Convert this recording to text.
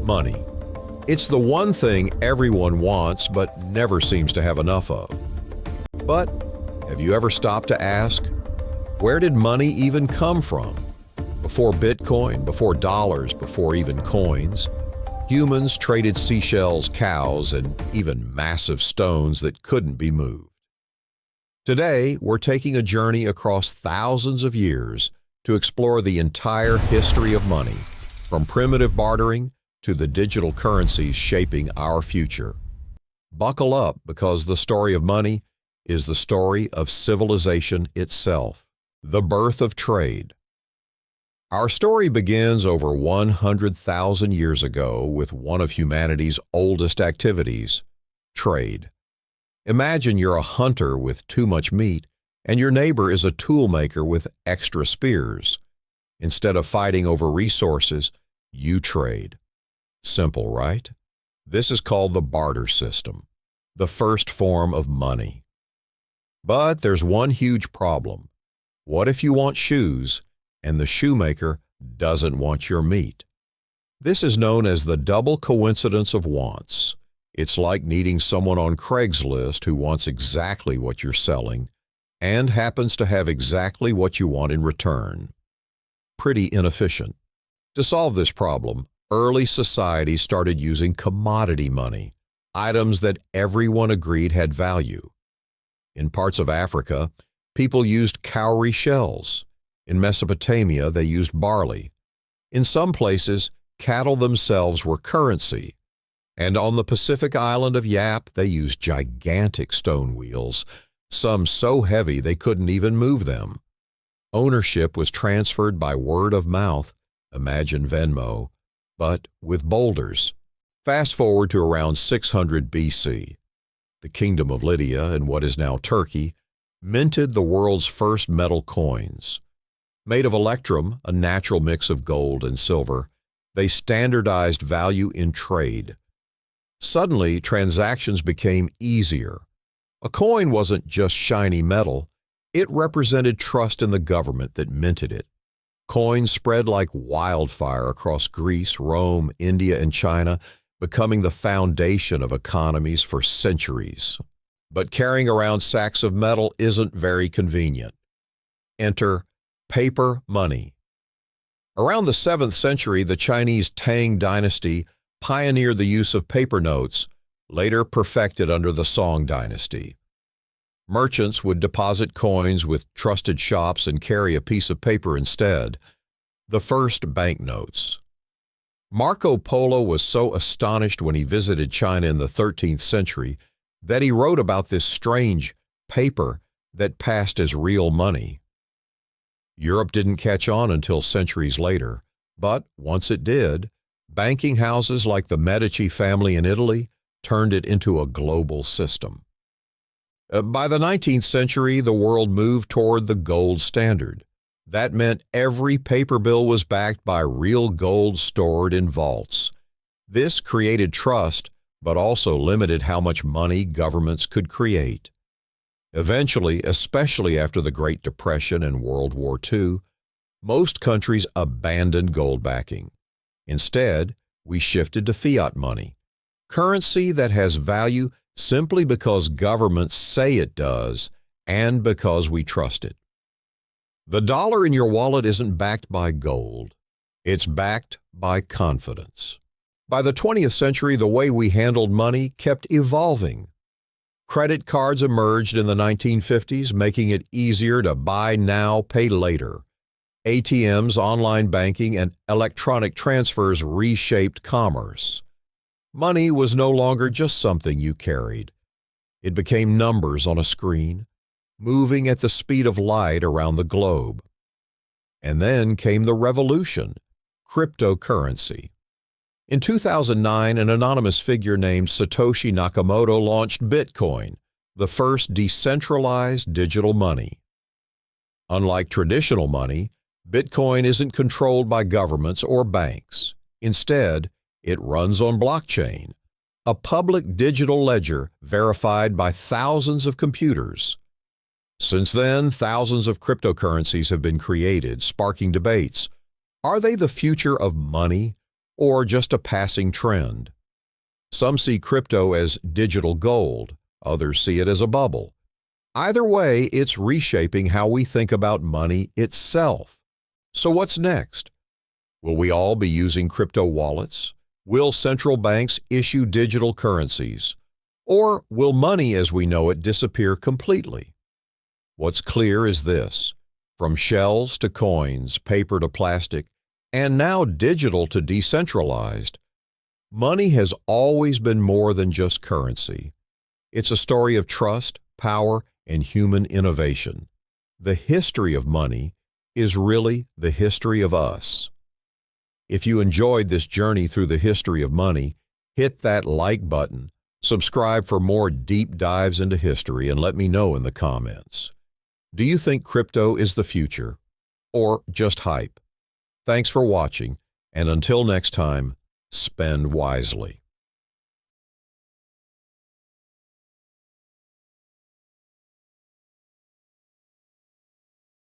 Money. It's the one thing everyone wants but never seems to have enough of. But have you ever stopped to ask, where did money even come from? Before Bitcoin, before dollars, before even coins, humans traded seashells, cows, and even massive stones that couldn't be moved. Today, we're taking a journey across thousands of years to explore the entire history of money, from primitive bartering to the digital currencies shaping our future. Buckle up, because the story of money is the story of civilization itself, the birth of trade. Our story begins over 100,000 years ago with one of humanity's oldest activities, trade. Imagine you're a hunter with too much meat, and your neighbor is a toolmaker with extra spears. Instead of fighting over resources, you trade. Simple, right? This is called the barter system, the first form of money. But there's one huge problem. What if you want shoes and the shoemaker doesn't want your meat? This is known as the double coincidence of wants. It's like needing someone on Craigslist who wants exactly what you're selling and happens to have exactly what you want in return. Pretty inefficient. To solve this problem, early societies started using commodity money, items that everyone agreed had value. In parts of Africa, people used cowrie shells. In Mesopotamia, they used barley. In some places, cattle themselves were currency. And on the Pacific island of Yap, they used gigantic stone wheels, some so heavy they couldn't even move them. Ownership was transferred by word of mouth, imagine Venmo, but with boulders. Fast forward to around 600 BC. The Kingdom of Lydia, in what is now Turkey, minted the world's first metal coins. Made of electrum, a natural mix of gold and silver, they standardized value in trade. Suddenly, transactions became easier. A coin wasn't just shiny metal. It represented trust in the government that minted it. Coins spread like wildfire across Greece, Rome, India, and China, becoming the foundation of economies for centuries. But carrying around sacks of metal isn't very convenient. Enter paper money. Around the 7th century, the Chinese Tang dynasty pioneered the use of paper notes, later perfected under the Song dynasty. Merchants would deposit coins with trusted shops and carry a piece of paper instead, the first banknotes. Marco Polo was so astonished when he visited China in the 13th century that he wrote about this strange paper that passed as real money. Europe didn't catch on until centuries later, but once it did, banking houses like the Medici family in Italy turned it into a global system. By the 19th century, the world moved toward the gold standard. That meant every paper bill was backed by real gold stored in vaults. This created trust, but also limited how much money governments could create. Eventually, especially after the Great Depression and World War II, most countries abandoned gold backing. Instead, we shifted to fiat money, currency that has value simply because governments say it does and because we trust it. The dollar in your wallet isn't backed by gold. It's backed by confidence. By the 20th century, the way we handled money kept evolving. Credit cards emerged in the 1950s, making it easier to buy now, pay later. ATMs, online banking, and electronic transfers reshaped commerce. Money was no longer just something you carried. It became numbers on a screen, moving at the speed of light around the globe. And then came the revolution, cryptocurrency. In 2009, an anonymous figure named Satoshi Nakamoto launched Bitcoin, the first decentralized digital money. Unlike traditional money, Bitcoin isn't controlled by governments or banks. Instead, it runs on blockchain, a public digital ledger verified by thousands of computers. Since then, thousands of cryptocurrencies have been created, sparking debates. Are they the future of money, or just a passing trend. Some see crypto as digital gold, others see it as a bubble. Either way, it's reshaping how we think about money itself. So what's next? Will we all be using crypto wallets? Will central banks issue digital currencies? Or will money as we know it disappear completely? What's clear is this: from shells to coins, paper to plastic, and now digital to decentralized, money has always been more than just currency. It's a story of trust, power, and human innovation. The history of money is really the history of us. If you enjoyed this journey through the history of money, hit that like button, subscribe for more deep dives into history, and let me know in the comments. Do you think crypto is the future, or just hype? Thanks for watching, and until next time, spend wisely.